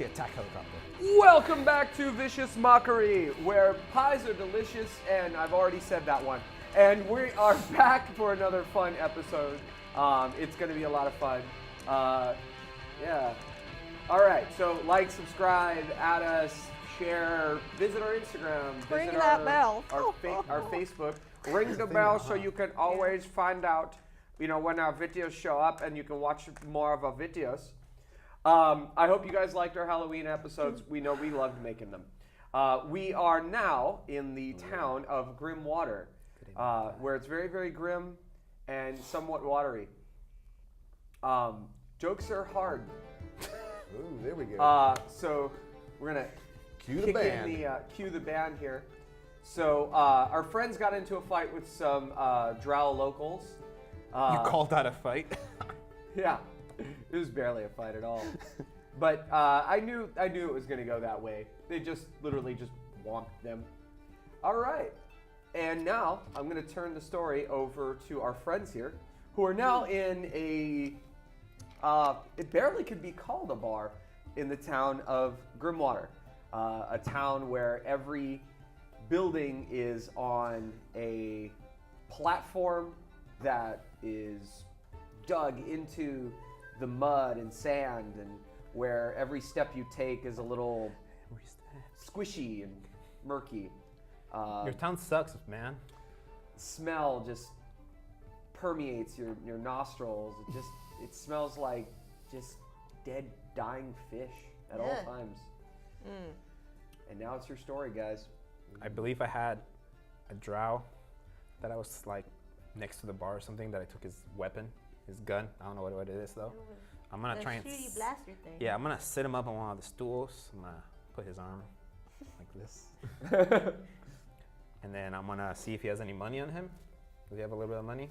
actually attack helicopter. Welcome back to Vicious Mockery, where pies are delicious, and I've already said that one. And we are back for another fun episode. It's going to be a lot of fun. Yeah. All right, so like, subscribe, add us, share, visit our Instagram, Ring visit that bell. our Facebook. Ring the bell so you can always find out, when our videos show up, and you can watch more of our videos. I hope you guys liked our Halloween episodes. We know we loved making them. We are now in the town of Grim Water, where it's very, very grim and somewhat watery. Jokes are hard. Ooh, there we go. So we're gonna Cue the band. Cue the band here. So our friends got into a fight with some Drow locals. You called that a fight? Yeah, it was barely a fight at all. But I knew it was gonna go that way. They just literally just whomped them. All right, and now I'm gonna turn the story over to our friends here, who are now in a it barely could be called a bar in the town of Grimwater, a town where every building is on a platform that is dug into the mud and sand, and where every step you take is a little squishy and murky. Your town sucks, man. Smell just permeates your nostrils. It smells like just dead, dying fish at all times. And now it's your story, guys. I believe I had a drow that I was like next to the bar or something, that I took his weapon, his gun. I don't know what it is though. I'm gonna try and shooty blaster thing. yeah, I'm gonna sit him up on one of the stools. I'm gonna put his arm like this, and then I'm gonna see if he has any money on him. Does he have a little bit of money?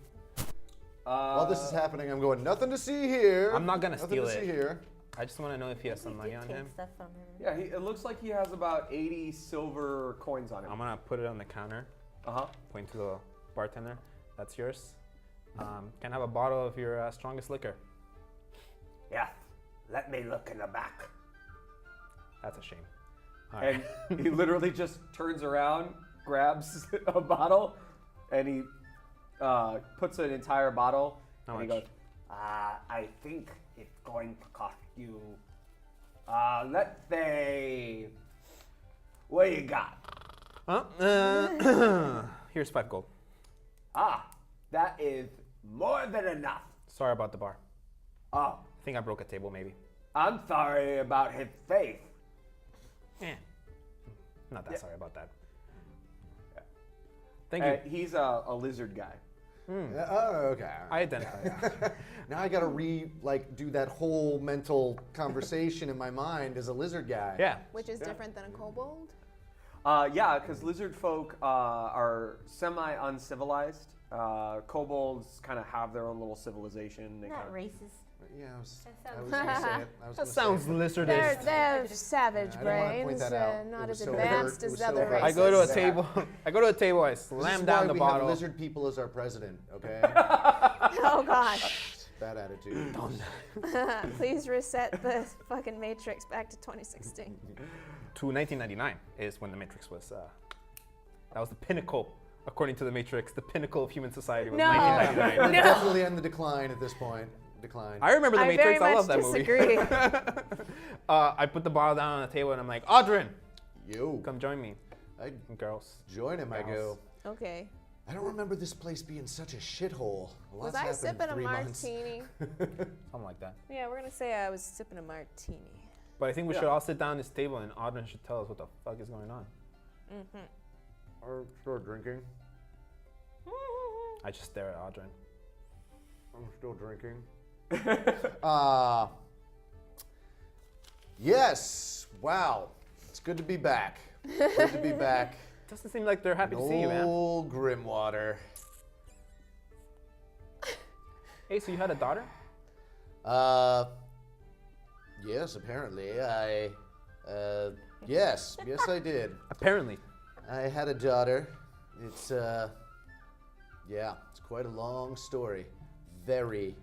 While this is happening, I'm going, nothing to see here. I'm not gonna steal Nothing to see it. here. I just want to know if he has some money on him. Stuff from him. Yeah, it looks like he has about 80 silver coins on him. I'm gonna put it on the counter. Point to the bartender. That's yours. Can I have a bottle of your strongest liquor? Yeah, let me look in the back. That's a shame. All right. And he literally just turns around, grabs a bottle, and he puts an entire bottle. How and he much? goes, I think it's going to cost you, let's say, what you got? Here's 5 gold. That is more than enough. Sorry about the bar. Oh, I think I broke a table, maybe. I'm sorry about his faith. Not that sorry about that. Yeah. Thank you. He's a lizard guy. Okay. I identify. Now I gotta do that whole mental conversation in my mind as a lizard guy. Yeah. Which is different than a kobold? Yeah, because lizard folk are semi-uncivilized. Kobolds kind of have their own little civilization. They Not racist. Yeah, I was sounds- gonna say it. That sounds lizardish. They're savage I don't wanna point brains, that out. not It was as so advanced overt. It as was so other overt. races. I go to a Racist. table. I go to a table. I This slam is down why the we bottle. have lizard people as our president, okay? Oh gosh. Bad attitude. Please reset the fucking Matrix back to 2016. To 1999 is when the Matrix was. That was the pinnacle, according to the Matrix. The pinnacle of human society was No. 1999. We're No. definitely on the decline at this point. Decline. I remember the I Matrix. very I love much that disagree. movie. I put the bottle down on the table and I'm like, Audrin, You. come join me, I girls. join him, I go. Okay. I don't remember this place being such a shithole. Was I sipping a martini? Something like that. Yeah, we're gonna say I was sipping a martini. But I think we should all sit down at this table and Audrin should tell us what the fuck is going on. Or start drinking. I just stare at Audrin. I'm still drinking. Yes. Wow. It's good to be back. Good to be back. Doesn't seem like they're happy to see you, man. Old Grimwater. Hey, so you had a daughter? Yes, apparently. Yes, I did. Apparently. I had a daughter. It's quite a long story. Very,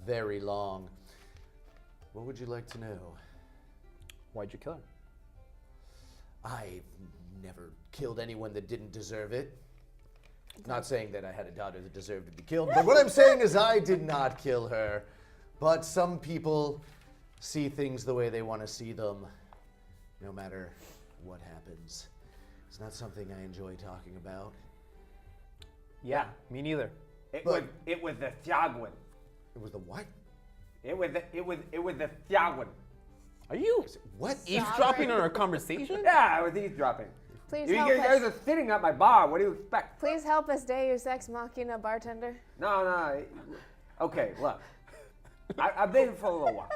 very long. What would you like to know? Why'd you kill her? I've never killed anyone that didn't deserve it. Not saying that I had a daughter that deserved to be killed, but what I'm saying is I did not kill her. But some people see things the way they want to see them, no matter what happens. It's not something I enjoy talking about. Yeah, me neither. It But- was the Thiagwin. It was the what? It was the Thiagwin. Are you What? eavesdropping on our conversation? Yeah, I was eavesdropping. Please You help guys us. are sitting at my bar. What do you expect? Please help us, Deus Ex Machina bartender. No. Okay, look. I've been here for a little while.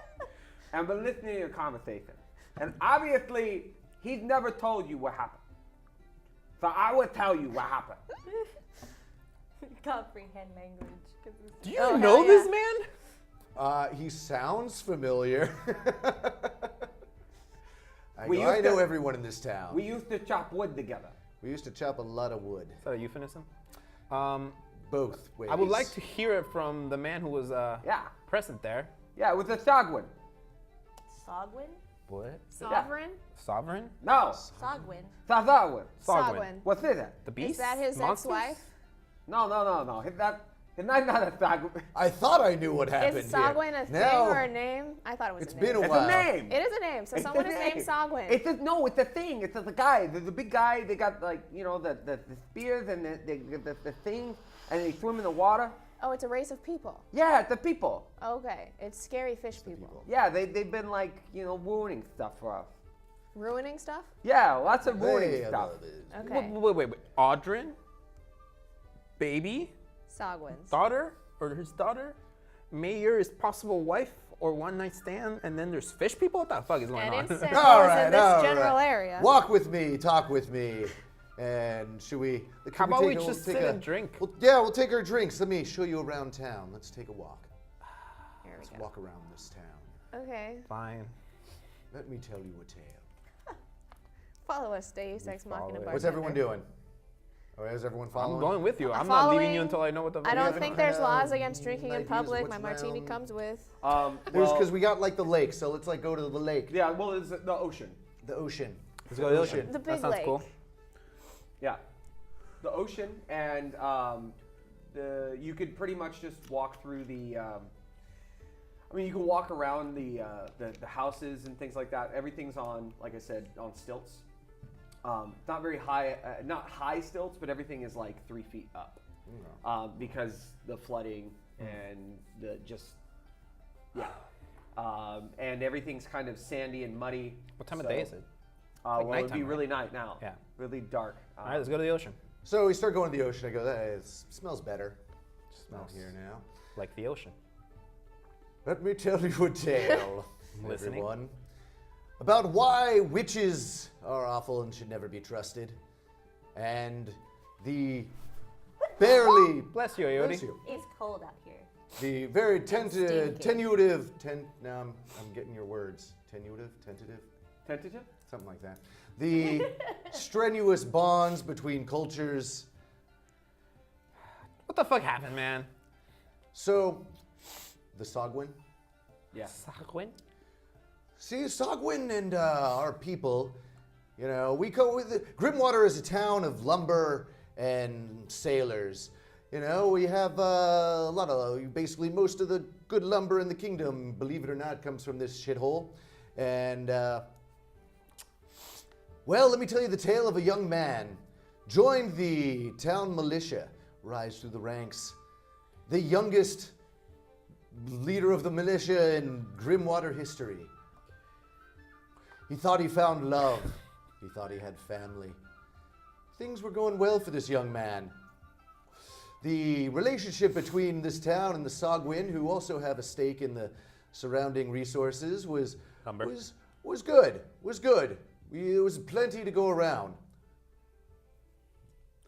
And I've been listening to your conversation. And obviously, he's never told you what happened. So I will tell you what happened. Comprehend language. 'Cause it's- Do you Oh, know hell this yeah. man? He sounds familiar. We used I know to- everyone in this town. We used to chop wood together. We used to chop a lot of wood. Is that a euphemism? Both ways. I would like to hear it from the man who was Yeah. present there. Yeah, it was the Thiagwin. Sogwin? What? Sovereign? Sovereign? No, Sogwin. Thiagwin. Sogwin. What's it? The beast? Is that his Monsters? ex-wife? No. His name's not a Thiagwin. I thought I knew what happened Is Sogwin here. a thing Now, or a name? I thought it was it's a been name. a It's while. a name. It is a name. So It's someone a is named name. Sogwin. It's a thing. It's a guy. There's a big guy. They got like the spears and the thing, and they swim in the water. Oh, it's a race of people. Yeah, the people. Okay, it's scary fish people. Yeah, they've been like ruining stuff for us. Ruining stuff? Yeah, lots of ruining Hey, stuff. Okay. Wait. Audrin? Baby? Sogwins. Daughter? Or his daughter? Mayor is possible wife or one night stand, and then there's fish people? What the fuck is going And on? incest All was right, in this all general right. area. Walk with me, talk with me, and should we? How about we we'll just take sit and drink? We'll take our drinks. Let me show you around town. Let's take a walk. Here we Let's go. walk around this town. Okay. Fine. Let me tell you a tale. Follow us, Deus Ex follow Machina it. bartender. What's everyone doing? All right, is everyone following? I'm going with you. I'm I'm not leaving following. you until I know what the I fuck don't is have think any there's kind of laws against drinking in ideas of public. what's My martini around? comes with. There's Well, because we got like the lake, so let's like go to the lake, yeah, well, it's the ocean. the ocean. Let's go to the ocean. The That big sounds lake. cool. Yeah, the ocean, and you could pretty much just walk through the. I mean, you can walk around the houses and things like that. Everything's on, like I said, on stilts. It's not very high, not high stilts, but everything is like 3 feet up because the flooding and the and everything's kind of sandy and muddy. What time of day is it? Well, it'd be nighttime, really night now. Yeah. Really dark. All right, let's go to the ocean. So we start going to the ocean. I go, smells better. Smells Out here now. like the ocean. Let me tell you a tale, Listening. everyone, about why witches are awful and should never be trusted, and the barely Bless you, Ayodi. bless you, It's cold out here. the very Stinking. tenuative. Now I'm getting your words. Tentative, Tentative? something like that. The strenuous bonds between cultures. What the fuck happened, man? So, the Sogwin. Yeah. Sagwin? See, Sogwin and our people, we go with Grimwater is a town of lumber and sailors. We have a lot of, basically most of the good lumber in the kingdom, believe it or not, comes from this shithole. And, well, let me tell you the tale of a young man. Joined the town militia, rise through the ranks. The youngest leader of the militia in Grimwater history. He thought he found love. He thought he had family. Things were going well for this young man. The relationship between this town and the Sogwin, who also have a stake in the surrounding resources, was Lumber. was good. Was good. There was plenty to go around.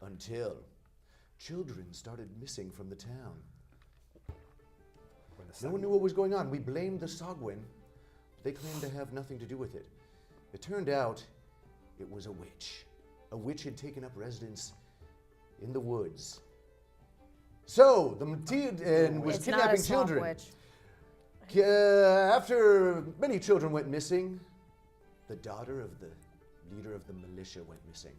Until children started missing from the town. No one knew what was going on. We blamed the Sogwin. They claimed to have nothing to do with it. It turned out it was a witch. A witch had taken up residence in the woods. So, the and was It's not a kidnapping swamp children. witch. After many children went missing, The daughter of the leader of the militia went missing.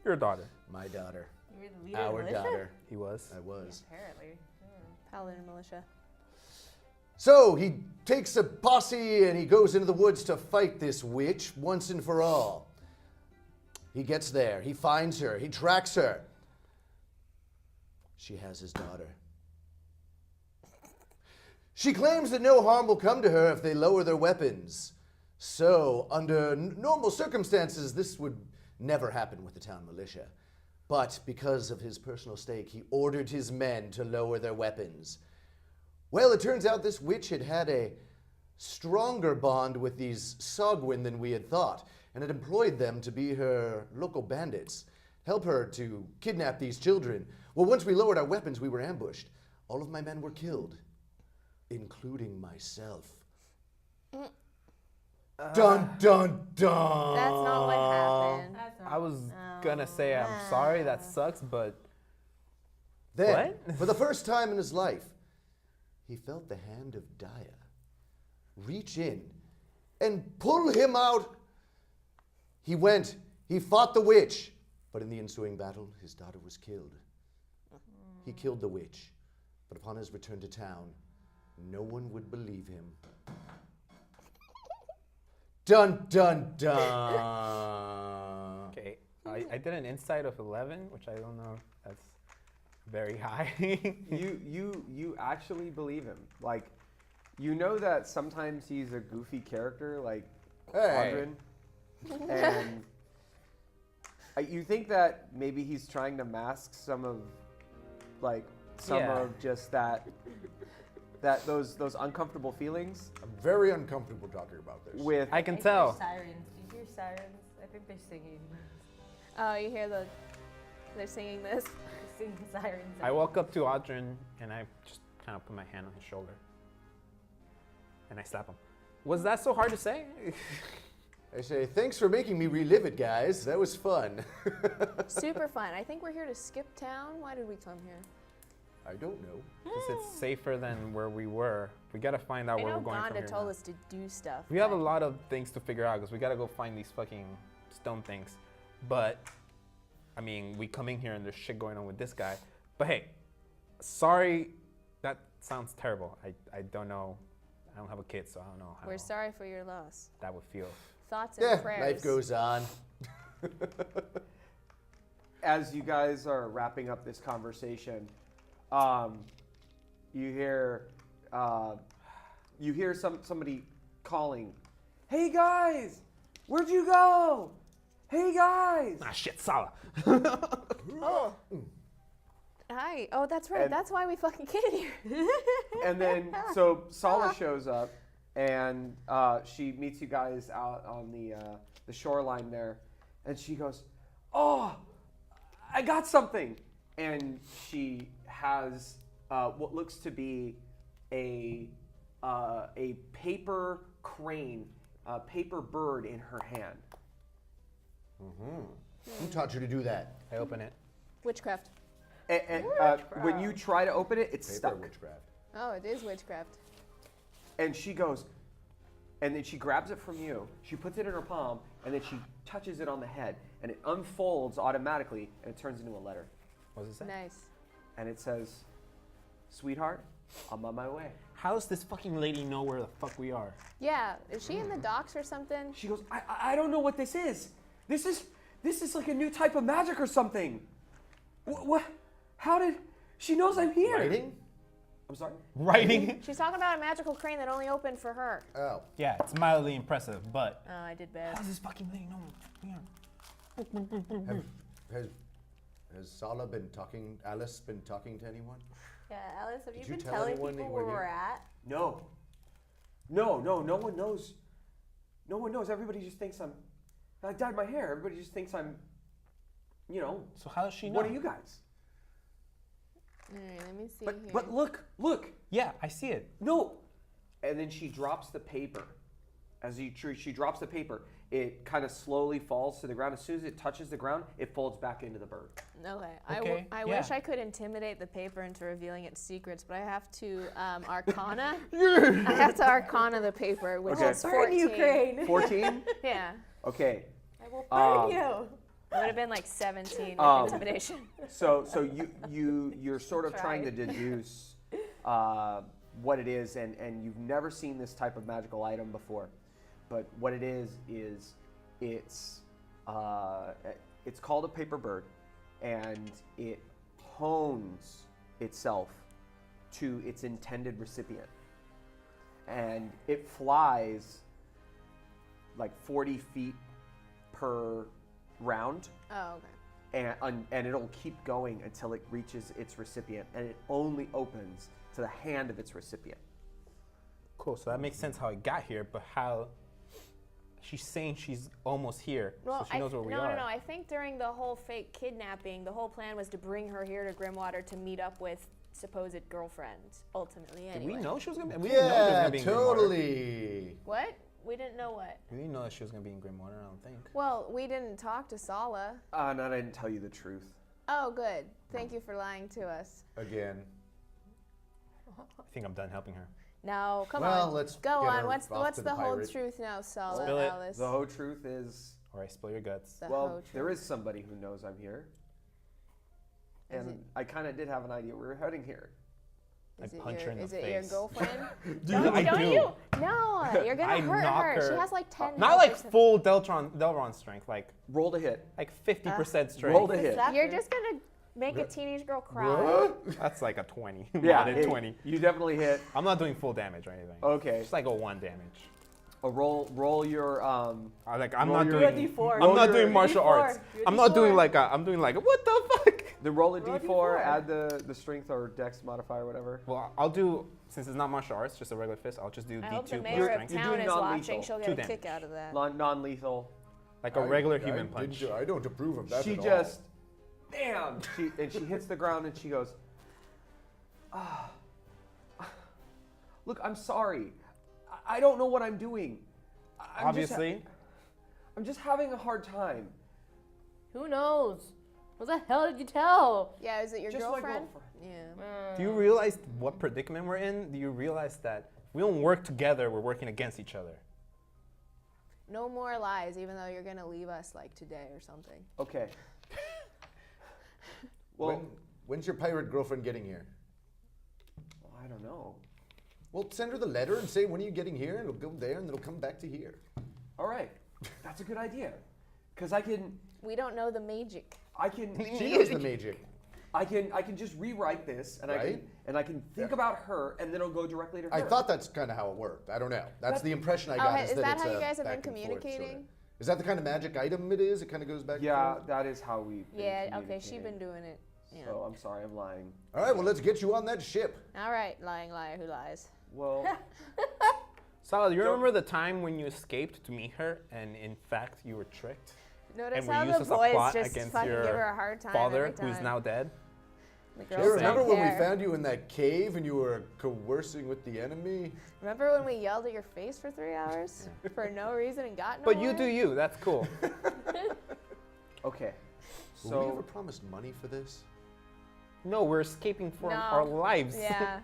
Your daughter. My daughter. You were the leader of Our the militia? daughter. He was. I was. Apparently. Paladin militia. So he takes a posse and he goes into the woods to fight this witch once and for all. He gets there. He finds her. He tracks her. She has his daughter. She claims that no harm will come to her if they lower their weapons. So, under normal circumstances, this would never happen with the town militia. But because of his personal stake, he ordered his men to lower their weapons. Well, it turns out this witch had had a stronger bond with these Sogwin than we had thought, and had employed them to be her local bandits, help her to kidnap these children. Well, once we lowered our weapons, we were ambushed. All of my men were killed, including myself. Dun, dun, dun! That's not what happened. That's not I was gonna say I'm sorry, that sucks, but Then, What? for the first time in his life, he felt the hand of Daya reach in and pull him out. He went, he fought the witch, but in the ensuing battle, his daughter was killed. He killed the witch, but upon his return to town, no one would believe him. Dun, dun, dun. okay. I did an insight of 11, which I don't know. That's very high. You actually believe him. Like, you know that sometimes he's a goofy character, like Hey. Audrin, and you think that maybe he's trying to mask some of, like, Yeah. of just those uncomfortable feelings I'm very uncomfortable talking about this. with. I can I hear tell. sirens. Do you hear sirens? I think they're singing. Oh, you hear they're singing this. They're singing sirens. I walk up to Audrin and I just kind of put my hand on his shoulder and I slap him. Was that so hard to say? I say, thanks for making me relive it, guys. That was fun. Super fun. I think we're here to skip town. Why did we come here? I don't know. Because it's safer than where we were. We gotta find out I where know we're going from Gonda here told now. us to do stuff. We have a but- lot of things to figure out because we gotta go find these fucking stone things. But, I mean, we come in here and there's shit going on with this guy. But hey, sorry, that sounds terrible. I don't know. I don't have a kid, so I don't know how We're sorry for your loss. that would feel. Thoughts and Yeah, prayers. life goes on. As you guys are wrapping up this conversation, you hear somebody calling, "Hey guys, where'd you go? Hey guys!" Ah, shit, Sala. Oh. Hi. Oh, that's right. And- That's why we fucking came here. And then so Sala shows up, and she meets you guys out on the shoreline there, and she goes, "Oh, I got something," and she has what looks to be a paper crane, a paper bird in her hand. Who taught you to do that? I open it. Witchcraft. And when you try to open it, it's Paper stuck. witchcraft. Oh, it is witchcraft. And she goes, and then she grabs it from you. She puts it in her palm, and then she touches it on the head, and it unfolds automatically, and it turns into a letter. What does it say? Nice. And it says, "Sweetheart, I'm on my way." How does this fucking lady know where the fuck we are? Yeah. Is she in the docks or something? She goes, I don't know what this is. This is like a new type of magic or something. What? How did she knows I'm here? Writing? I'm sorry. Writing? She's talking about a magical crane that only opened for her. Oh. Yeah, it's mildly impressive, but Oh, I did bad. how does this fucking lady know where we are? Has Sala been talking, Alice been talking to anyone? Yeah, Alice, have Did you you been tell telling anyone people that where you were we're here? at? No one knows. No one knows. Everybody just thinks I dyed my hair. Everybody just thinks I'm, So how does she know? one of you guys. All right, let me see But here. but look. Yeah, I see it. No. And then she drops the paper. She drops the paper, It kind of slowly falls to the ground. As soon as it touches the ground, it folds back into the bird. Okay. Okay, I yeah. wish I could intimidate the paper into revealing its secrets, but I have to Arcana. I have to Arcana the paper, which Okay. is Burn 14. Ukraine. 14? Yeah. Okay. I will burn Um, you. It would have been like 17 with intimidation. So you're sort of trying to Tried. deduce what it is, and you've never seen this type of magical item before. But what it is it's called a paper bird, and it hones itself to its intended recipient, and it flies like 40 feet per round. Oh, okay. And it'll keep going until it reaches its recipient, and it only opens to the hand of its recipient. Cool. So that makes sense how it got here, but how she's saying she's almost here, Well, so she knows where we no, are. no. I think during the whole fake kidnapping, the whole plan was to bring her here to Grimwater to meet up with supposed girlfriend. Ultimately, Did anyway. we know she was gonna be? We didn't know she was Yeah, gonna be in Grimwater. totally. What? We didn't know what. We didn't know that she was gonna be in Grimwater. I don't think. Well, we didn't talk to Sala. And I didn't tell you the truth. Oh, good. Thank you for lying to us. Again. I think I'm done helping her. No, come Well, on. let's Go get on. her What's off to the whole pirate. truth now, Sala, Spill it. Alice? The whole truth is, Or I spill your guts. The well, whole there truth. is somebody who knows I'm here. Is And it- I kind of did have an idea we were heading here. I Is it punch your, her in the is it your face. girlfriend? Dude, I don't do. you? No, you're gonna I hurt knock her. She her. has like 10. Not health like or something. full Delron strength, like Roll to hit. 50% strength. Roll to hit. Slap You're her. just gonna make a teenage girl cry. What? That's like a 20. Yeah, Modded it- 20. You definitely hit. I'm not doing full damage or anything. Okay. Just like a 1 damage. Roll your I'm not Roll your- doing. Do a D4. I'm Roll not your- doing martial D4. arts. Do a I'm not doing D4. like a. I'm doing like a, what the fuck? the roll a Roll a d4, D4. add the strength or dex modifier, whatever. Well, I'll do, since it's not martial arts, just a regular fist. I'll just do I hope the D2 mayor plus of strength. You're town doing is non-lethal. watching. She'll 2 get a kick damage. out of that. Non-lethal. Like a regular human punch. I don't approve of that She at just, bam! She hits the ground and she goes, look, I'm sorry. I don't know what I'm doing. Obviously. I'm just having a hard time. Who knows? What the hell did you tell? Yeah, is it your Just my girlfriend? girlfriend. Yeah. Do you realize what predicament we're in? Do you realize that if we don't work together, we're working against each other? No more lies, even though you're gonna leave us like today or something. Okay. Well, When's your pirate girlfriend getting here? I don't know. Well, send her the letter and say, when are you getting here? And it'll go there and it'll come back to here. All right, that's a good idea. Cause I can, We don't know the magic. She knows the magic. I can just rewrite this, and Right? I can think about her, and then it'll go directly to her. I thought that's kind of how it worked. I don't know. That's the impression I Oh, got. is Is that it's how you a guys have been back and forth sorta. communicating? Is that the kind of magic item it is? It kind of goes back and Yeah, forth? that is how we. Yeah, okay, she's been doing it. Yeah. So I'm sorry, I'm lying. All right, well, let's get you on that ship. All right, lying liar who lies. Well, Sala, do you remember the time when you escaped to meet her and in fact you were tricked? Notice And we how used the as a boys plot just against fucking your give her a hard time father, every time. who's now dead? The Do girls you don't remember when we care. found you in that cave and you were coercing with the enemy? Remember when we yelled at your face for 3 hours for no reason and got But nowhere? you do you. That's cool. Were okay. we So ever promised money for this? No, we're escaping from No. our lives. Yeah.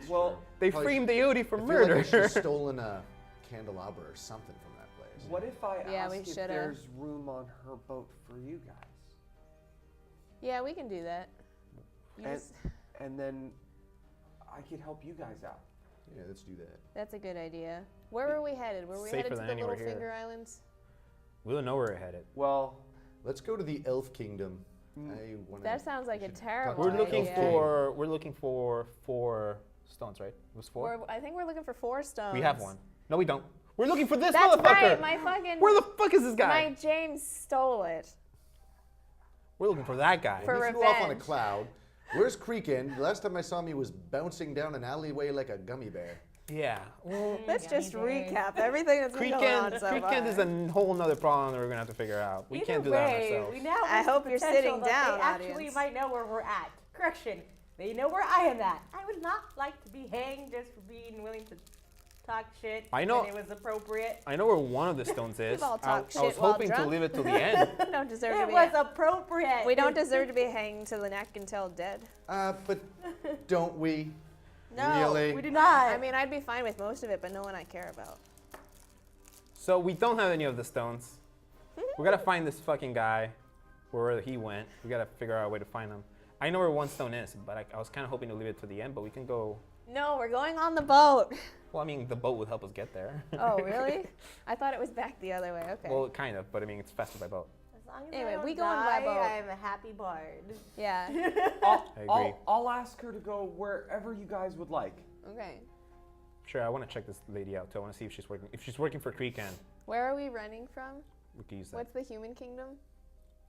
well, They Probably framed Aote for I feel murder. like we should have stolen a candelabra or something from that place. what if I Yeah, ask we if shoulda. there's room on her boat for you guys, Yeah, we can do that. You And- just- and then I could help you guys out. Yeah, let's do that. that's a good idea. Where were we headed? Were we Safer headed to than the anywhere Little here. Finger Islands? We don't know where we're headed. Well, Let's go to the Elf Kingdom. I wanna, That sounds like we a should terrible talk We're to looking the idea. Elf for 4 stones, right? It was 4. I think we're looking for 4 stones. We have one. No, we don't. We're looking for this That's motherfucker. right. My fucking. Where the fuck is this guy? My James stole it. We're looking for that guy. For He flew off on a revenge. cloud. Where's Creakin? The last time I saw him, he was bouncing down an alleyway like a gummy bear. Yeah. Well, Let's Gummy just bears. recap everything that's been going on so far. Creekend is a whole nother problem that we're gonna have to figure out. We Either can't do that way, ourselves. We now I have the hope you're potential sitting that down, They actually audience. might know where we're at. Correction. They know where I am at. I would not like to be hanged just for being willing to talk shit I know- when it was appropriate. I know where one of the stones is. all talked I was shit while hoping to drunk. leave it till the end. We don't deserve to It be. was appropriate. We don't deserve to be hanging to the neck until dead. But don't we? No, Really? we do not. I mean, I'd be fine with most of it, but no one I care about. So we don't have any of the stones. We gotta find this fucking guy, wherever he went. We gotta figure out a way to find him. I know where one stone is, but I was kind of hoping to leave it to the end. But we can go. No, we're going on the boat. Well, I mean, the boat would help us get there. Oh, really? I thought it was back the other way. Okay. Well, kind of, but I mean, it's faster by boat. As long as Anyway, I don't we going by die, boat. I'm a happy bard. yeah. I'll, I agree. I'll ask her to go wherever you guys would like. Okay. Sure, I want to check this lady out too. I want to see if she's working. If she's working for Creekan, Where are we running from? we can use that. What's the human kingdom?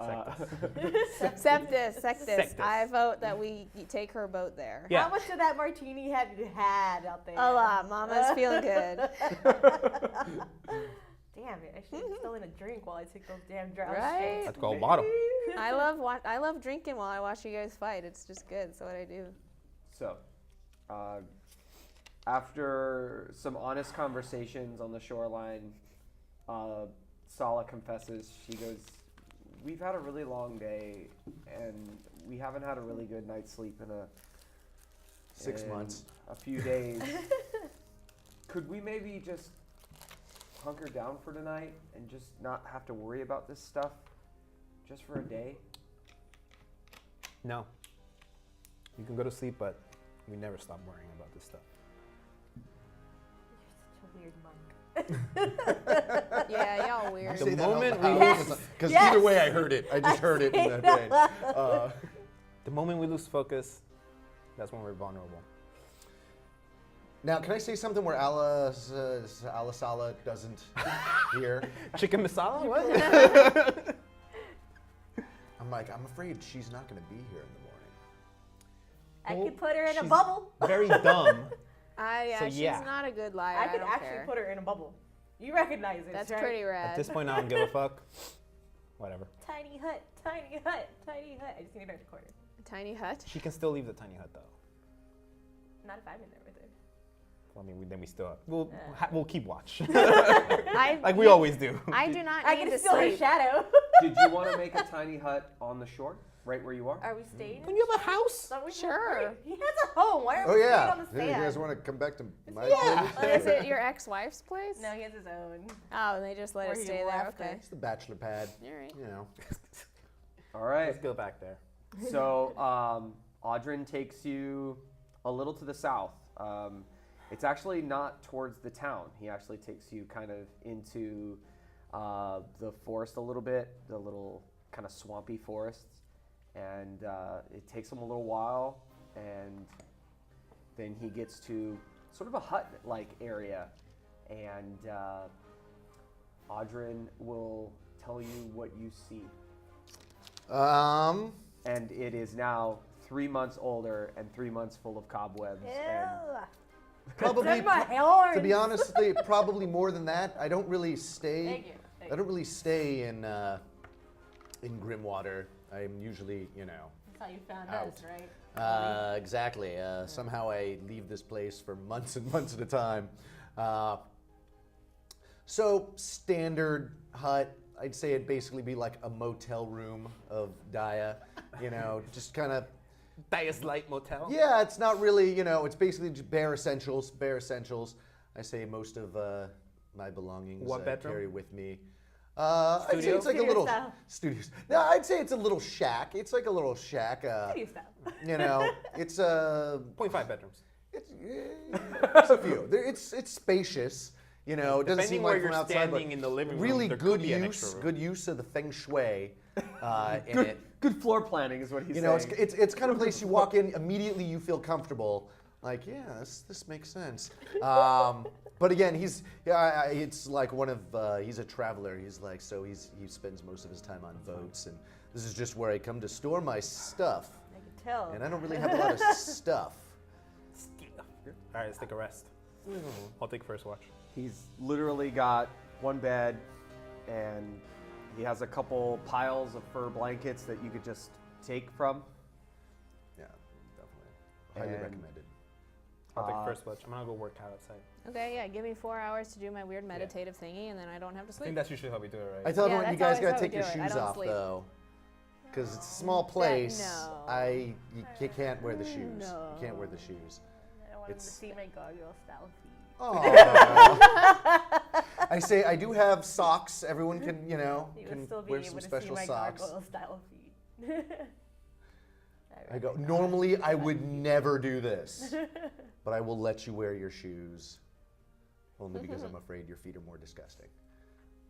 Sectus. Sectus. I vote that we take her boat there. Yeah. How much of that martini have you had out there? A lot. Mama's feeling good. Damn it! I should have stolen a drink while I took those damn drowns. Right? Let's go bottom. I love drinking while I watch you guys fight. It's just good. It's what I do. So, after some honest conversations on the shoreline, Sala confesses, she goes, "We've had a really long day, and we haven't had a really good night's sleep in 6 months. a few days. Could we maybe just hunker down for tonight and just not have to worry about this stuff just for a day?" No. You can go to sleep, but we never stop worrying about this stuff. You're such a weird monk. Yeah, y'all weird. The moment we Because Yes. either way I heard it. I just heard it in my brain. The moment we lose focus, that's when we're vulnerable. Now, can I say something where Alasala doesn't hear? Chicken masala? What? I'm afraid she's not going to be here in the morning. I Well, could put her in a she's bubble. Very dumb. Yeah, So, yeah. she's not a good liar. I could don't actually care. put her in a bubble. You recognize it, That's right? pretty rad. At this point, I don't give a fuck. Whatever. Tiny hut, tiny hut, tiny hut. I just need her to corner. Tiny hut. She can still leave the tiny hut, though. Not if I'm in there with her. Well, I mean, then we still we'll keep watch, I, like we always do. I do not I need can to steal her sleep. shadow. Did you want to make a tiny hut on the shore, right where you are? Are we staying? Don't you have a house? Don't we Sure. He has a home. Why are Oh, we yeah. staying on the You sand? guys want to come back to my Yeah. place? Is it your ex-wife's place? No, he has his own. Oh, and they just let Or it he stay there. left Okay. it. It's the bachelor pad. All right. You know. All right. Let's go back there. So Audrin takes you a little to the south. It's actually not towards the town. He actually takes you kind of into the forest a little bit, the little kind of swampy forests. And it takes him a little while, and then he gets to sort of a hut-like area. And Audrin will tell you what you see. And it is now 3 months older and 3 months full of cobwebs. And Probably, my horns. to be honest, probably more than that. I don't really stay. Thank you. I don't really stay in Grimwater. I'm usually, That's how you found out. us, right? Exactly. Somehow I leave this place for months and months at a time. So standard hut. I'd say it'd basically be like a motel room of Daya. Just kind of. Dias Light Motel. Yeah, it's not really. It's basically just bare essentials. Bare essentials. I say most of my belongings What I bedroom? carry with me. I'd say Studio? it's like a Studio little style. studios. No, I'd say it's a little shack. It's like a little shack. Studio style. It's 0.5 bedrooms. There's a few. It's spacious. It doesn't Depending seem where like you're from outside, standing but in the living room, really there good could be an extra use. room. Good use of the feng shui in it. good floor planning is what he's saying. It's kind of place you walk in, immediately you feel comfortable. Like, yeah, this makes sense. But again, it's like he's a traveler. He's like, so he spends most of his time on boats, and this is just where I come to store my stuff. I can tell. And I don't really have a lot of stuff. All right, let's take a rest. I'll take first watch. He's literally got one bed, and he has a couple piles of fur blankets that you could just take from. Yeah, definitely. Highly And- recommended. I'll take first watch. I'm gonna go work out outside. Okay, yeah, give me 4 hours to do my weird meditative thingy, and then I don't have to I sleep. think that's usually how we do it, right? I tell Yeah, everyone, you that's guys always gotta how we take your do it. I shoes don't off sleep. though, because it's a small place. no. You can't wear the shoes. No. You can't wear the shoes. I don't want him to It's- see my gargoyle style feet. Aw. I say I do have socks. Everyone can, He would can still be wear able some to see special my socks. gargoyle style feet. I go, normally I would never do this, but I will let you wear your shoes, only because I'm afraid your feet are more disgusting.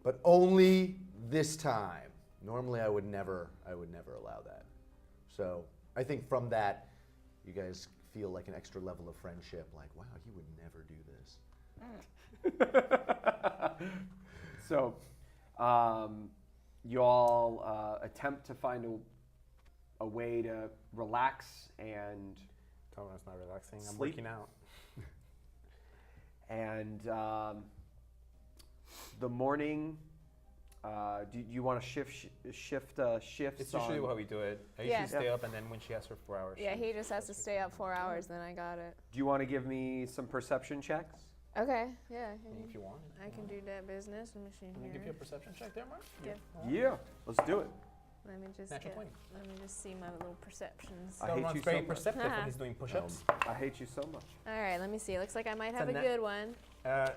But only this time. Normally I would never allow that. So I think from that, you guys feel like an extra level of friendship, like, wow, he would never do this. So, you all attempt to find a way to relax and Tell me it's not relaxing. I'm Sleep. working out. and the morning. Do you want to shift shifts? It's usually on- how we do it. I Yeah. usually stay up, and then when she asks for 4 hours. Yeah, she- he just has to stay up 4 hours, then I got it. Do you want to give me some perception checks? Okay, yeah. If you want. I can do that business. Let me see Can I give you here. a perception check there, Mark? Yeah. Yeah, let's do it. Let me just Natural get, 20. let me just see my little perceptions. I Don't hate run you very so much. perceptive when he's doing push-ups. I hate you so much. All right, let me see. Looks like I might It's have a a net- good one. Let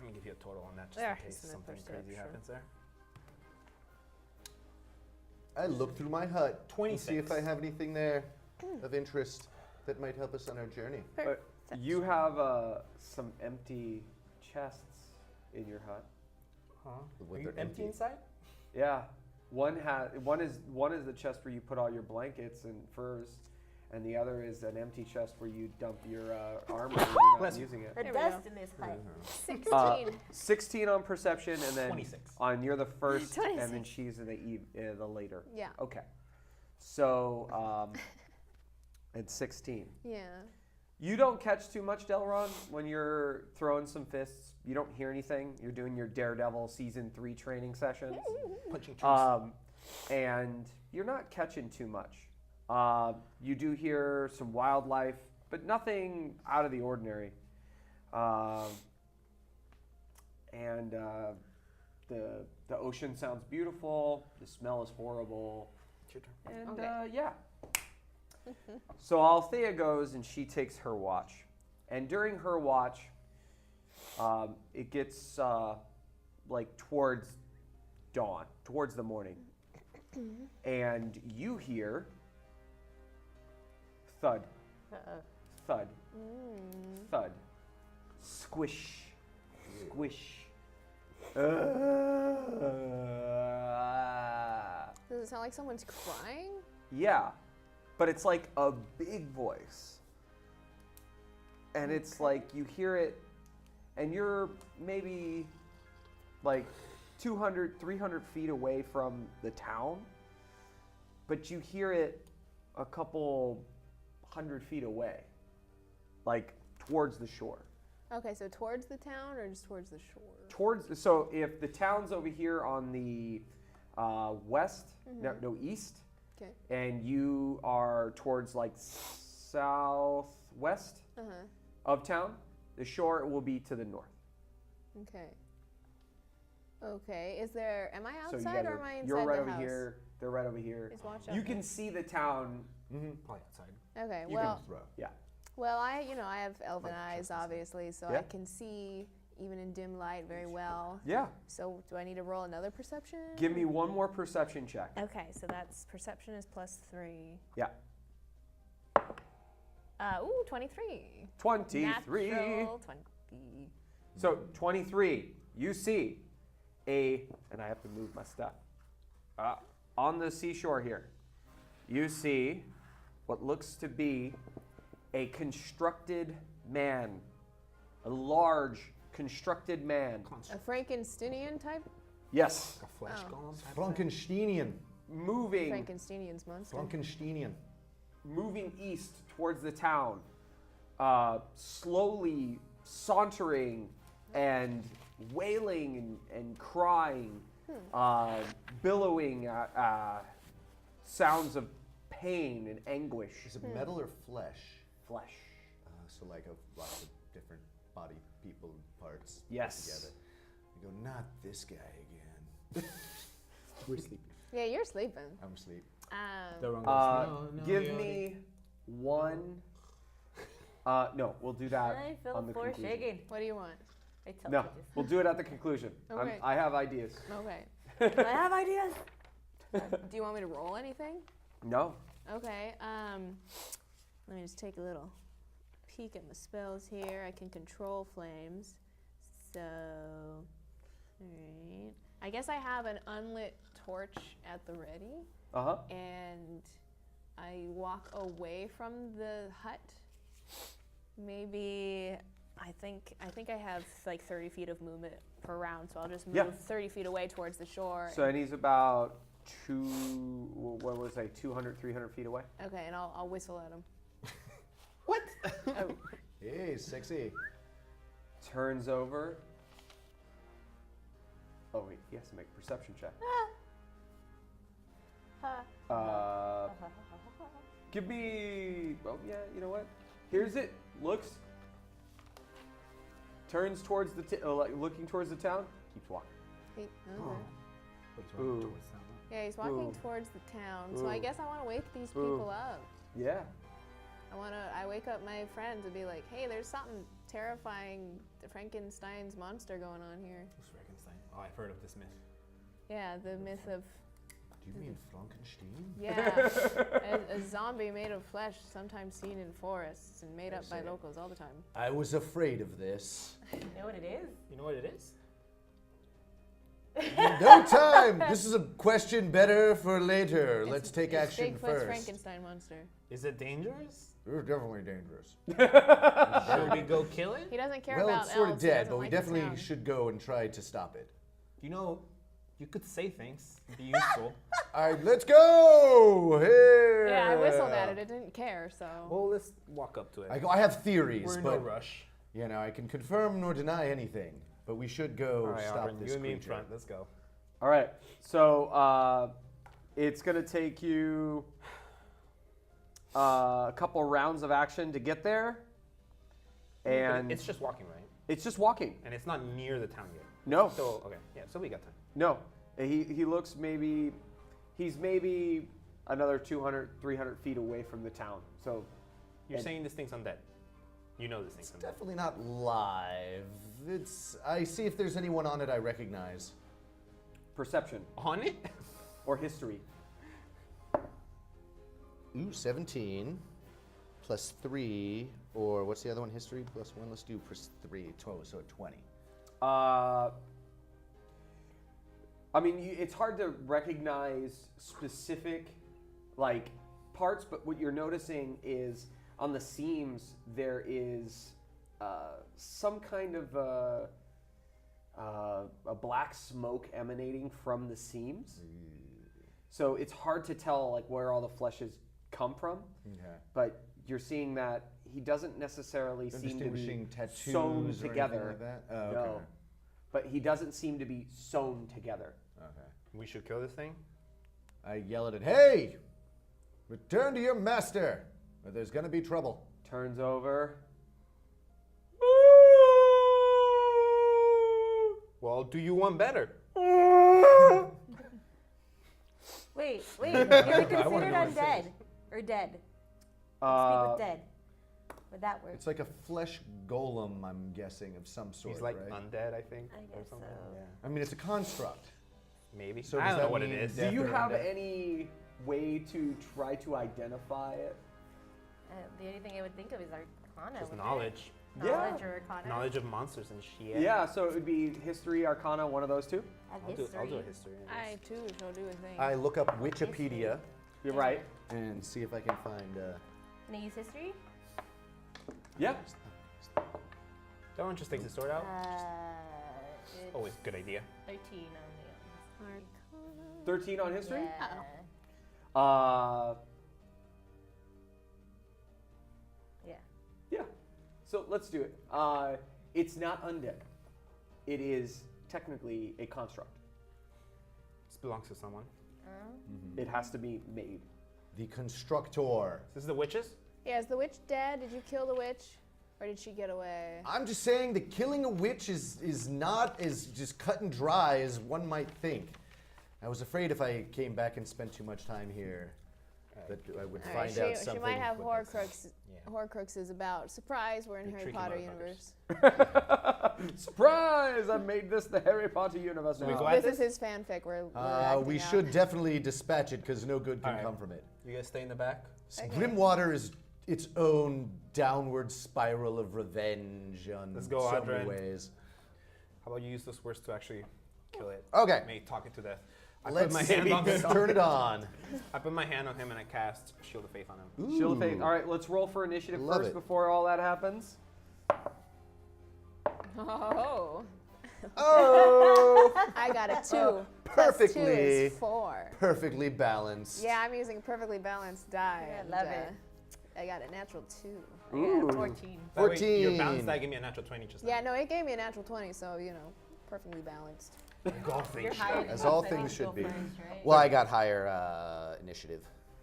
me give you a total on that just There, in case it's in the something crazy perception. happens there. I look through my hut and see if 26. I have anything there of interest that might help us on our journey. You have some empty chests in your hut. Huh? What, Are you they're empty empty? inside? Yeah, one is the chest where you put all your blankets and furs, and the other is an empty chest where you dump your armor when you're not Bless you. using it. The There we dust go. in this hut. 16. 16 on perception, and then 26. on you're the first, and then 26. she's in the later. Yeah. Okay, so and 16. Yeah. You don't catch too much, Delron, when you're throwing some fists. You don't hear anything. You're doing your Daredevil Season 3 training sessions. Punching trees. And you're not catching too much. You do hear some wildlife, but nothing out of the ordinary. And the ocean sounds beautiful. The smell is horrible. It's your turn. And Okay. yeah. So Althea goes and she takes her watch. And during her watch, it gets like towards dawn, towards the morning. And you hear thud, thud, thud, squish, squish. Does it sound like someone's crying? Yeah, but it's like a big voice. And it's like you hear it, and you're maybe like 200, 300 feet away from the town, but you hear it a couple 100 feet away, like towards the shore. Okay, so towards the town or just towards the shore? So if the town's over here on the west, no, east, Okay. and you are towards like southwest of town, the shore will be to the north. Okay. Okay. Am I So you outside guys or am I inside you're right the over house? here. They're right over here. Just watch You out. can see the town. Probably outside. Okay. You Well, can throw. Yeah. well, I have elven eyes, obviously, so Yeah. I can see even in dim light very well. Yeah. So do I need to roll another perception? Give me one more perception check. Okay, so that's perception is +3. Yeah. 23. 23. Natural 20. So 23. You see and I have to move my stuff. On the seashore here, you see what looks to be a constructed man, a large constructed man. A Frankensteinian type? Yes, A flesh Oh. golem. type thing? Frankensteinian. moving Frankensteinian's monster. Frankensteinian. moving east towards the town, slowly sauntering and wailing and crying, billowing sounds of pain and anguish. Is it metal or flesh? Flesh. So so like of lots of different body people parts put Yes. together. You go, not this guy again. We're sleeping. Yeah, you're sleeping. I'm asleep. The wrong goes, no, Give Yodi. me one. No, we'll do that I feel on the the floor conclusion. shaking. What do you want? I tell No, you just- we'll do it at the conclusion. Okay. I have ideas. Okay. I have ideas. Do you want me to roll anything? No. Okay. Let me just take a little peek at my spells here. I can control flames. So, alright. I guess I have an unlit torch at the ready, Uh-huh. and I walk away from the hut. Maybe I think I have like 30 feet of movement per round, so I'll just move Yeah. 30 feet away towards the shore. So and he's about 200, 300 feet away. Okay, and I'll whistle at him. What? Oh, Hey, sexy. Turns over. Oh wait, he has to make a perception check. Give me. Oh yeah, you know what? Here's it. Looks. Turns towards the like looking towards the town. Keeps walking. okay. Ooh. Yeah, he's walking Ooh. towards the town, so I Ooh. guess I want to wake these Ooh. people up. Yeah. I wake up my friends and be like, hey, there's something terrifying, the Frankenstein's monster going on here. Who's Frankenstein? Oh, I've heard of this myth. Yeah, the myth of, Do you mean Frankenstein? yeah, a zombie made of flesh, sometimes seen in forests and made up by see. locals all the time. I was afraid of this. You know what it is? You know what it is? No time! This is a question better for later. Let's take it's action Bigfoot's first. Frankenstein monster. Is it dangerous? You're definitely dangerous. Should we go kill it? He doesn't care Well, about it's sort of elves, he dead, doesn't but we like the definitely sound. should go and try to stop it. You know, you could say things. It'd be useful. All right, let's go! Here! Yeah, I whistled at it. It didn't care, so. Well, let's walk up to it. I have theories, We're in but no rush. you know, I can confirm nor deny anything. But we should go All right, stop Auburn, this you and me in creature. front. Let's go. All right. So it's gonna take you a couple rounds of action to get there, and It's just walking, right? it's just walking. And it's not near the town yet. No. So, okay. Yeah, so we got time. No, he looks he's maybe another 200, 300 feet away from the town. So You're And- saying this thing's undead. You know this thing's It's undead. definitely not live. I see if there's anyone on it I recognize. perception On it? or history. Ooh, 17 plus 3, or what's the other one? History plus 1. Let's do plus 3, 12, so 20. I mean, it's hard to recognize specific like parts, but what you're noticing is on the seams there is some kind of a black smoke emanating from the seams. So it's hard to tell like where all the fleshes come from. Okay. But you're seeing that he doesn't necessarily seem to be Distinguishing tattoos sewn or anything together. like that? Oh, No. okay. But he doesn't seem to be sewn together. Okay. We should kill this thing? I yell at it, hey! Return to your master, or there's gonna be trouble. Turns over. Well, do you want better? Wait. You're considered wanna know what it undead or dead. Speak with dead. Would that work? It's like a flesh golem, I'm guessing, of some sort, He's like right? undead, I think. I or guess something. so. I mean, it's a construct. Maybe. So I does don't know that what it mean is. death Do you or have undead? any way to try to identify it? The only thing I would think of is Arcana. Just wouldn't it? knowledge. Knowledge or Arcana. Knowledge of monsters and shit. Yeah, so it would be history, arcana, one of those two. And I'll do a history. history. I too shall do a thing. I look up Wikipedia You're right. and see if I can find. Can I use history? Yeah. Don't just take the sword out. It's Always a good idea. 13 on the 13 on history? Yeah. Yeah. Yeah. So let's do it. It's not undead. It is technically a construct. This belongs to someone. It has to be made. The constructor. This is the witches? Yeah, is the witch dead? Did you kill the witch? Or did she get away? I'm just saying that killing a witch is not as just cut and dry as one might think. I was afraid if I came back and spent too much time here, that I would All right, find out something. She might have what makes Horcrux. Horcrux is about. Surprise, we're in You're Harry tricky Potter motherfuckers. universe. Surprise! I made this the Harry Potter universe we now. go at This is his fanfic. We're We acting out. should definitely dispatch it because no good can All right. come from it. You guys stay in the back. Okay. Grimwater is its own downward spiral of revenge on Let's go, so many Adrian. ways. How about you use those words to actually kill it? Okay. May talk it to death. I Let's put my hand on him. turn it on. I put my hand on him and I cast Shield of Faith on him. Ooh. Shield of Faith. All right, let's roll for initiative Love first it. before all that happens. Oh. Oh, I got a 2. perfectly. Plus 2 is 4. perfectly balanced. Yeah, I'm using a perfectly balanced die. I and, love it. I got a natural 2. I Ooh. got a 14. That way, your 14. balance die gave me a natural 20 just now. Yeah, no, it gave me a natural 20, so, perfectly balanced. You're higher than As all us, I things think, should be. go first, right? Well, I got higher initiative,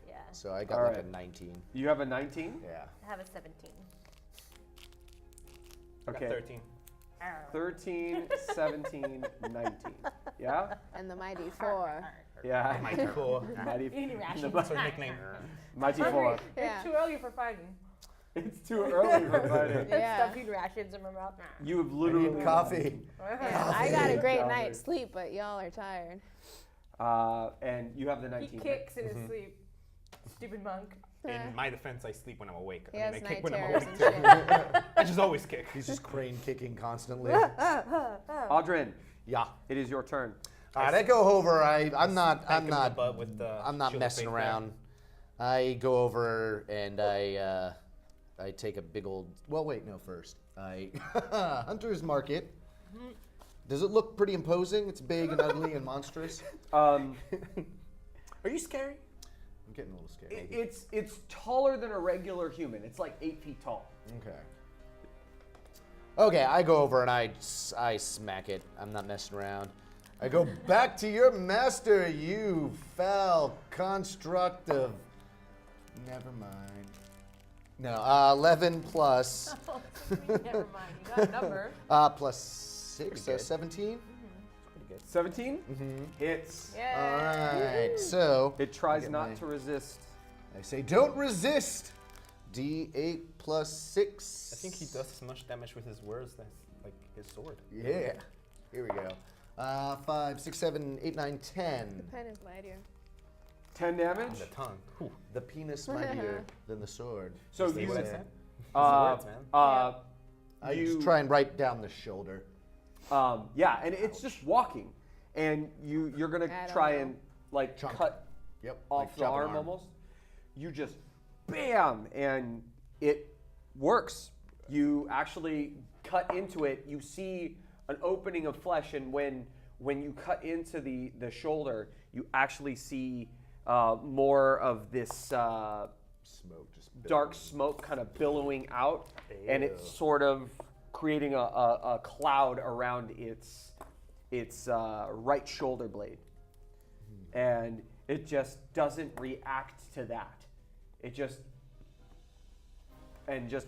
Yeah. so I got All like right. a 19. You have a 19? Yeah. I have a 17. I got Okay. 13. 13, 17, 19. Yeah? And the mighty 4. Yeah. Mighty cool. Mighty, Eating rations. That's her nickname. Mighty 4. Yeah. It's too early for fighting. It's too early for fighting. Yeah. Stuff eating rations in my mouth. You have I literally need coffee. Yeah, I got a great Coffee. night's sleep, but y'all are tired. And you have the He 19. kicks in his sleep. Stupid monk. In my defense, I sleep when I'm awake. He I has mean, I night kick when I'm terrors awake. and shit. I just always kick. He's just crane kicking constantly. Audrin, Yeah. it is your turn. All right, I go over. I'm not Spank him in the butt with the I'm not Shield of messing Faith around. I go over and I take a big old. Well, wait, no. First, I Hunter's Market. Does it look pretty imposing? It's big and ugly and monstrous. Are you scary? I'm getting a little scared. It's taller than a regular human. It's like 8 feet tall. Okay. Okay, I go over and I smack it. I'm not messing around. I go back to your master, you foul construct of. Never mind. No, 11 plus. Never mind. You got a number. Plus 6, so good. 17. 17 hits. All Yeah. right, so It tries Get not my- to resist. I say don't resist. D8 plus 6. I think he does as much damage with his words as like his sword. Yeah. Here we go. 5, 6, 7, 8, 9, 10. Pen is mightier. 10 damage. On the tongue. Whew. The penis mightier than the sword. So See you, what I said? uh, His words, man. I you, just try and write down the shoulder. yeah, and it's just walking, and you're gonna I don't try know. and like Chunk. cut Yep. off like the chop an arm almost. You just bam, and it works. You actually cut into it. You see an opening of flesh, and when you cut into the shoulder, you actually see more of this Smoke just dark smoke kind of billowing out, and it's Ew. sort of creating a cloud around its right shoulder blade, and it just doesn't react to that. It just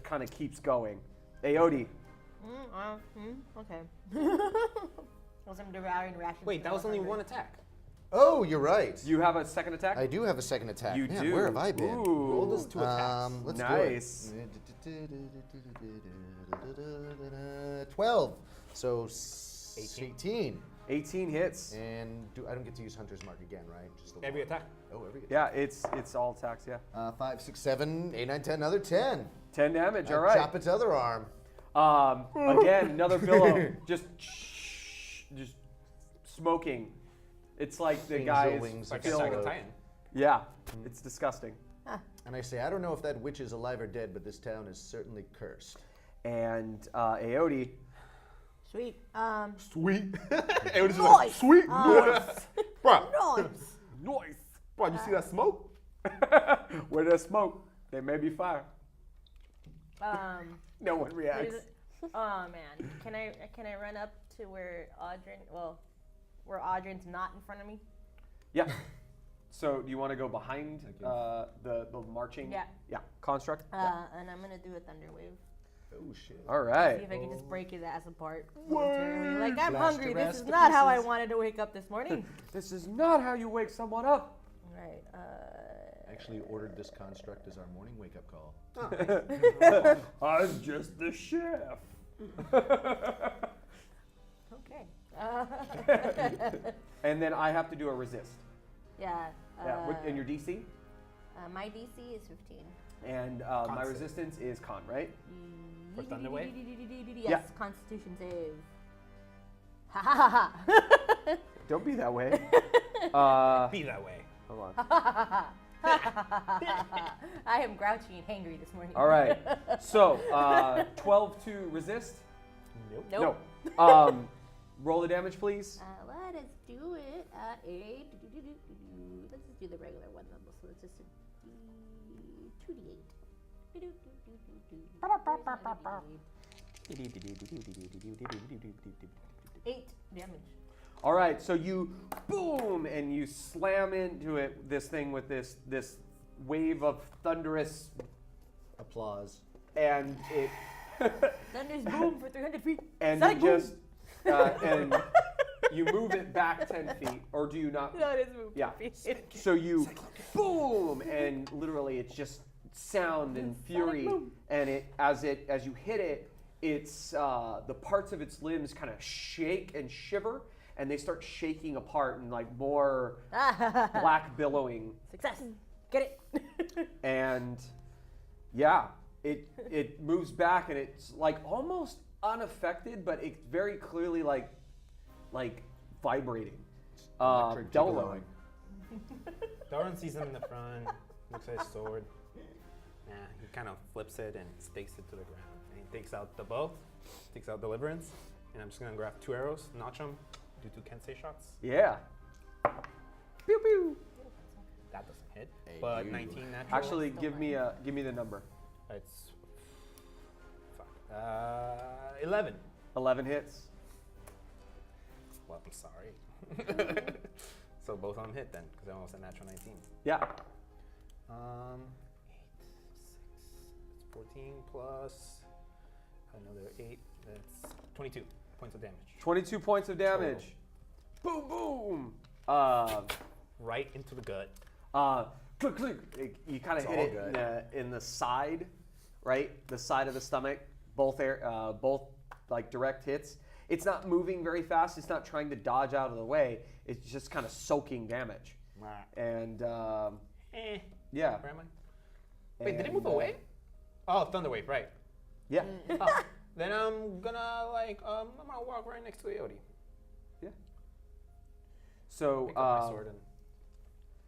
kind of keeps going. Aodi, Okay. Was I'm devouring rations. Wait, that was only one attack. Oh, you're right. you have a second attack? I do have a second attack. You Man, do. Where have I been? Ooh. Roll those 2 attacks. Let's Nice. do it. 12. So 18. 18 hits. And I don't get to use Hunter's Mark again, right? Just the Every one. attack. Oh, every attack. Yeah, it's all attacks. Yeah, 5, 6, 7, 8, 9, 10. Another 10. 10 damage. I All right. chop its other arm. Again, another billow, just smoking. It's like the Angel guy wings is Like of Attack filled. on Titan. Yeah, it's disgusting. And I say, I don't know if that witch is alive or dead, but this town is certainly cursed. And Aodi, Sweet. Sweet. It was just Nice. like, sweet. Nice. Bro, Nice. noise. bro, you see that smoke? Where there's smoke, there may be fire. No one What reacts. is it? Oh man, can I run up to where Audrin's not in front of me? Yeah. So do you want to go behind the marching? Yeah. Yeah. Construct. And I'm gonna do a thunder wave. Oh shit. All See right. if I can just break his ass apart. Momentarily. Like, I'm Blast hungry. your This ass is to not how I pieces. wanted to wake up this morning. This is not how you wake someone up. Right. Actually ordered this construct as our morning wake up call. I'm just the chef. Okay. And then I have to do a resist. Yeah. Yeah. And your DC? My DC is 15. And my Con save. resistance is con, right? For Thunderwave? Yes, Yeah. Constitution save. Ha ha ha ha. Don't be that way. Be that way. Hold on. I am grouchy and hangry this morning. All right. So 12 to resist. Nope. Nope. No. Roll the damage, please. Let us do it at a. Let's just do the regular one then. So it's just a 2d8. 8 damage. All right. So you boom and you slam into it. This thing with this wave of thunderous, Applause. and it Thunder's boom for 300 feet. and Sonic you boom. just and you move it back 10 feet, or do you not? No, it is moving. Yeah. So you boom, and literally it's just sound and fury, and as you hit it, it's the parts of its limbs kind of shake and shiver, and they start shaking apart and like more black billowing, Success. Get it. and yeah, it moves back, and it's like almost unaffected, but it's very clearly like vibrating, Electric bellowing. Doran sees him in the front, looks at his sword. Yeah, he kind of flips it and stakes it to the ground. And he takes out the bow, takes out Deliverance, and I'm just gonna grab 2 arrows, notch them, do 2 Kensei shots. Yeah. Pew pew. That doesn't hit, Hey, but you. 19 natural. Actually, give me the number. It's fuck. 11. 11 hits. Well, I'm sorry. So both of them hit then, because I almost a natural 19. Yeah. 8, 6, that's 14 plus another 8. That's 22 points of damage. 22 points of damage. Boom boom. Right into the gut. Click click. You kind of It's hit all it in the side, right? The side of the stomach. Both like direct hits. It's not moving very fast. It's not trying to dodge out of the way. It's just kind of soaking damage. And yeah. Where am I? Wait, did it And, move away? Oh, Thunderwave, right. Yeah. Oh, then I'm gonna I'm gonna walk right next to Aote. So Pick up my sword and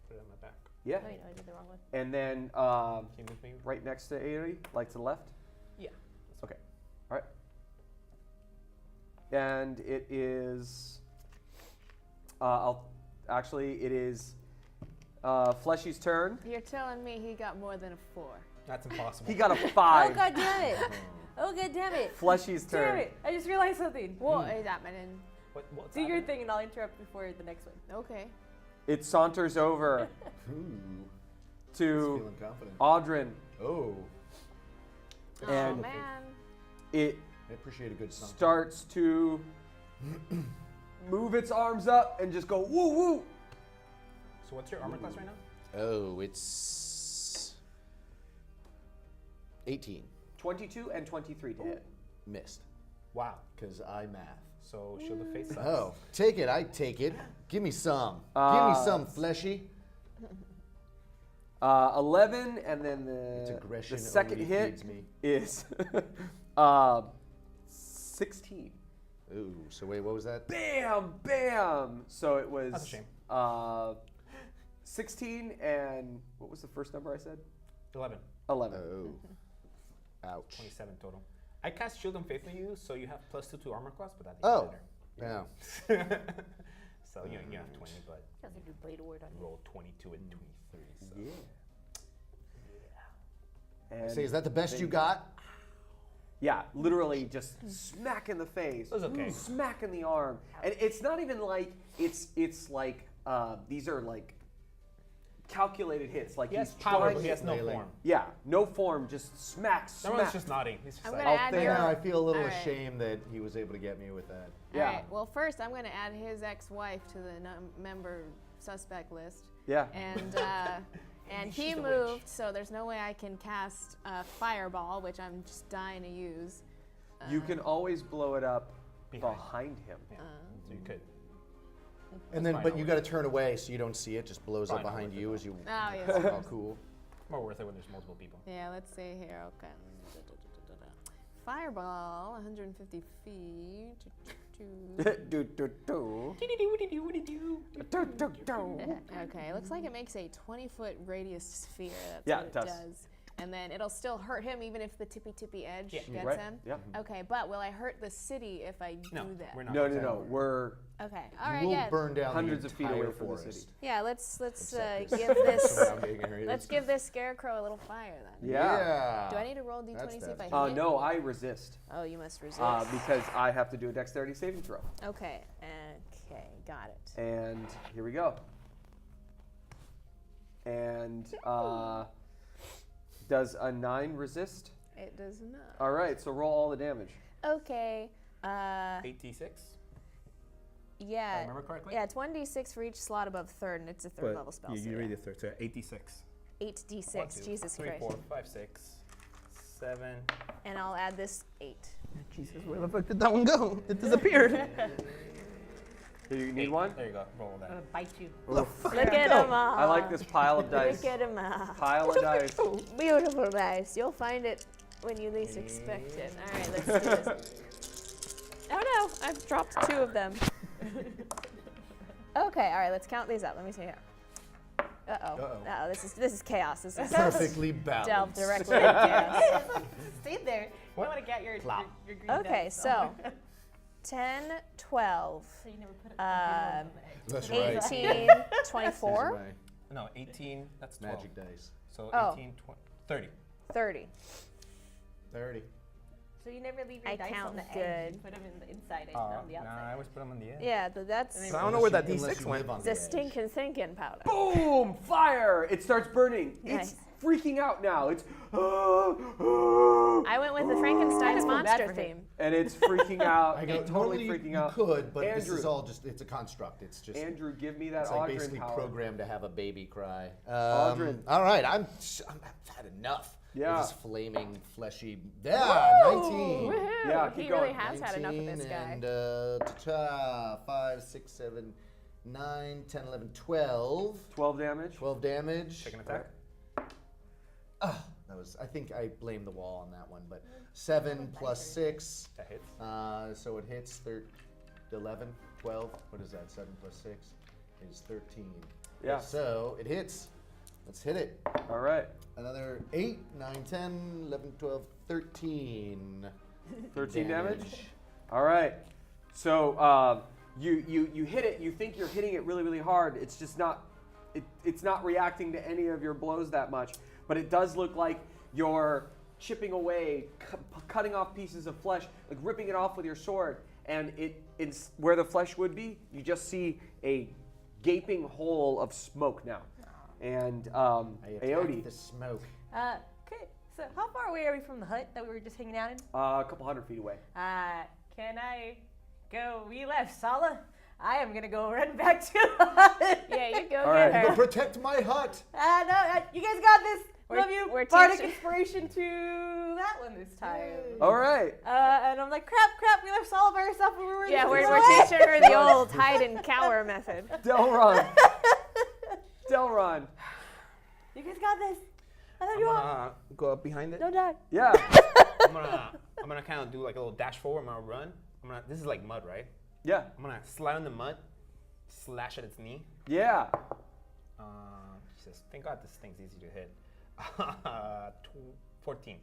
put it on my back. yeah. Oh, wait, no, I did the wrong one. And then Can you move me? right next to Aote, like to the left. Yeah. Okay. All right. And it is. It is Fleshy's turn. You're telling me he got more than a 4. That's impossible. He got a Oh, 5. god damn it. Oh, god damn it. Fleshy's Damn turn. it. I just realized something. What is happening? What's Do your happening? thing and I'll interrupt before the next one. Okay. It saunters over Ooh. to Feeling confident. Audrin. Oh. Oh And- man. It I appreciate a good song. starts to move its arms up and just go woo woo. So what's your armor class right now? Oh, it's 18. 22 and 23 to hit. Missed. Wow. Because I math. So shield of face. Oh, take it. I take it. Give me some. Give me some, fleshy. 11, and then Its the aggression second only hit feeds me. is 16. Ooh, so wait, what was that? Bam, bam. So it was That's a shame. 16, and what was the first number I said? 11. 11. Oh. Ouch. 27 total. I cast shield and faith on you, so you have +2 to armor class, but that Oh. doesn't Yeah. matter. So you have 20, but Sounds like you blade ward on you. roll 22 and 23. So. And Say, is that the best then- you got? Yeah, literally just smack in the face. It was okay. Smack in the arm. And it's not even like it's like these are like calculated hits. Like He has he's power, trying but he to- has no form. Yeah, no form, just smack. That one's just nodding. He's just I'm like, gonna I'll add think- your. Yeah, I feel a little All right. ashamed that he was able to get me with that. Yeah. All right. Well, first I'm gonna add his ex-wife to the member suspect list, Yeah. and he She's a moved, witch. so there's no way I can cast Fireball, which I'm just dying to use. You can always blow it up Behind. behind him. yeah. So you could. And then, fine, but I'll you got to turn away so you don't see it. Just blows up Fine, I'll behind work it you out. as you. Oh yes. Oh, cool. More worth it when there's multiple people. Yeah, let's see here. Okay. Fireball, 150 feet. Do, do, do. Okay, looks like it makes a 20-foot radius sphere. That's Yeah, what it it does. does. And then it'll still hurt him even if the tippy edge gets Right. him. Yeah. Okay, but will I hurt the city if I No, do that? we're not. No, no, no. We're Okay. All right. We'll Yeah. burn down hundreds the of feet entire away from the forest. city. Yeah. Let's Except give this surrounding areas. let's give this scarecrow a little fire then. Yeah. Do I need to roll d20 That's see if I that. hit? No, I resist Oh, you must resist. because I have to do a dexterity saving throw. Okay. Okay. Got it. And here we go. And does a 9 resist? It does not. All right, so roll all the damage. Okay. 8d6. Yeah. remember correctly? Yeah, it's 1d6 for each slot above third, and it's a third level spell. So You read yeah. the third, so 8d6. 8d6. Jesus 3, Christ. 4, 5, 6, 7. And I'll add this 8. Jesus, where the fuck did that one go? It disappeared. Do you need one? There you go. Roll I'm that. gonna bite you. Look at him all. I like this pile of dice. Look at him all. Pile of dice. Beautiful dice. You'll find it when you least expect it. All right, let's do this. Oh no, I've dropped 2 of them. Okay, all right, let's count these up. Let me see here. Uh-oh. Uh-oh, this is chaos. This is Perfectly delve balanced. directly into chaos. Stay there. You want to get your green Okay, dice. so 10, 12, So you never put it on That's right. 18, 24, These are No, 18. That's my 12. magic dice. So Oh. 18, 20, 30. 30. 30. So you never leave your I dice count on the edge. good. You put them in the inside edge, not on the Nah, I outside. always put them on the edge. Yeah, that's I don't know where that Unless d6 you went. live on the edge. stinking thinking powder. Boom! Fire! It starts burning. Nice. It's freaking out now. It's I went with the Frankenstein's feel bad monster for him. theme. and it's freaking out. I go, It's totally normally freaking you out. could, but this Andrew. is all just, it's a construct. It's just, Andrew, give me that it's like Audrin basically power. programmed to have a baby cry. Audrin. All right, I've had enough. Yeah. Of this flaming, fleshy, 19. Woohoo! Yeah, he keep really going. has had enough of this guy. And 5, 6, 7, 9, 10, 11, 12. 12 damage. 12 damage. Second attack. That was, I think I blame the wall on that one, but 7 plus 6. That hits. So it hits 11, 12. What is that? 7 plus 6 is 13. Yeah. So it hits. Let's hit it. All right. Another 8, 9, 10, 11, 12, 13. 13 damage. All right. So you hit it. You think you're hitting it really, really hard. It's just not. It's not reacting to any of your blows that much. But it does look like you're chipping away, cutting off pieces of flesh, like ripping it off with your sword. And it's where the flesh would be. You just see a gaping hole of smoke now. And I attack Aode, the smoke. Okay, so how far away are we from the hut that we were just hanging out in? a couple hundred feet away. Can I go? We left Sala. I am gonna go run back to the hut. Yeah, you go All get right. her. Go protect my hut. No, you guys got this. Love you. we're Bardic teaching- inspiration to that one this time. All right. And I'm like, crap, we left Sala by herself when we were in Yeah, the we're hut." teaching her the old hide and cower method. Delron. Delron. You guys got this. I love I'm you all. gonna go up behind it. Don't die. Yeah. I'm gonna kind of do like a little dash forward. I'm gonna run. This is like mud, right? Yeah. I'm gonna slide on the mud, slash at its knee. Yeah. Jesus, thank God this thing's easy to hit. 14.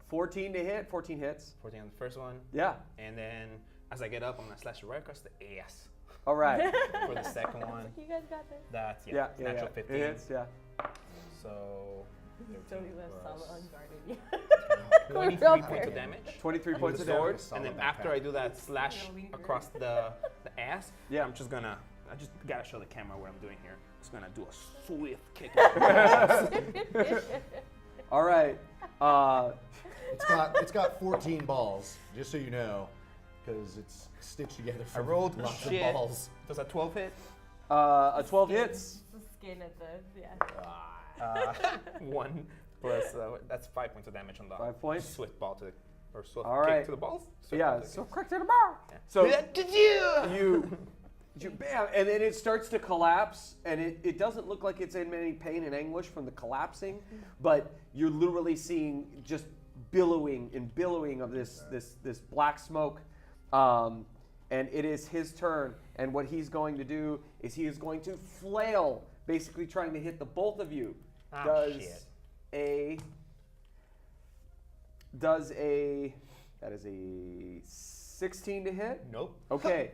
14 to hit. 14 hits. 14 on the first one. Yeah. And then as I get up, I'm gonna slash it right across the ass All right. for the second one. You guys got this. That's Yeah. natural yeah. 15. It hits. Yeah. So So we 13 left plus Sala unguarded. 23 real points of fair. damage. 23 With points the of sword? damage. And then after I do that slash across the ass, Yeah. I'm just gonna I just gotta show the camera what I'm doing here. Just gonna do a swift kick. All right. It's got 14 balls, just so you know, because it's stitched together I from rolled lots shit. of balls. Does a 12 hit? A 12 hits. The skin at the, yeah. 1 plus, that's 5 points of damage on the 5 points? swift ball to the, or swift All kick right. to the balls? Swift Yeah. ball to the So kick. quick to the bar. So you bam, and then it starts to collapse, and it doesn't look like it's in any pain and anguish from the collapsing, but you're literally seeing just billowing of this black smoke, and it is his turn. And what he's going to do is he is going to flail, basically trying to hit the both of you. Oh, shit. That is a 16 to hit. Nope. Okay.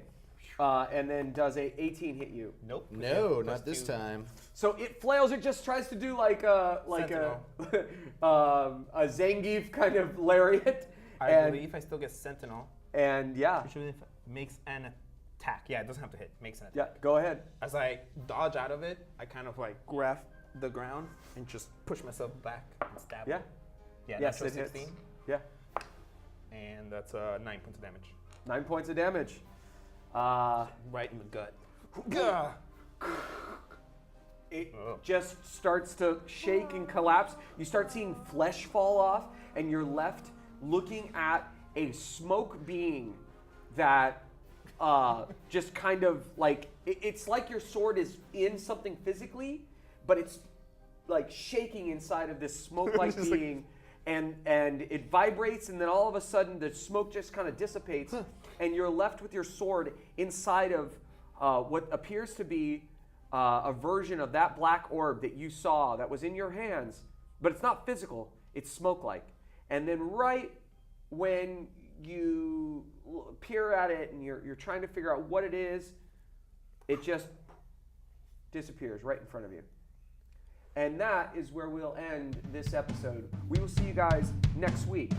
And then does a 18 hit you? Nope. No, Plus not this 2. time. So it flails. It just tries to do like a Zangief kind of lariat. I and, believe I still get Sentinel. And yeah, Which makes an attack. Yeah, it doesn't have to hit. Makes an attack. yeah. Go ahead. As I dodge out of it, I kind of like grab the ground and just push myself back and stab. Yeah. it. Yeah, Yes, natural it hits. 16. Yeah. And that's 9 points of damage. 9 points of damage. Right in the gut. Gah! It Oh. just starts to shake and collapse. You start seeing flesh fall off, and you're left looking at a smoke being that just kind of like it's like your sword is in something physically, but it's like shaking inside of this smoke-like Just like- being, and it vibrates, and then all of a sudden the smoke just kind of dissipates, and you're left with your sword inside of what appears to be a version of that black orb that you saw that was in your hands, but it's not physical, it's smoke-like. And then right when you peer at it and you're trying to figure out what it is, it just disappears right in front of you. And that is where we'll end this episode. We will see you guys next week.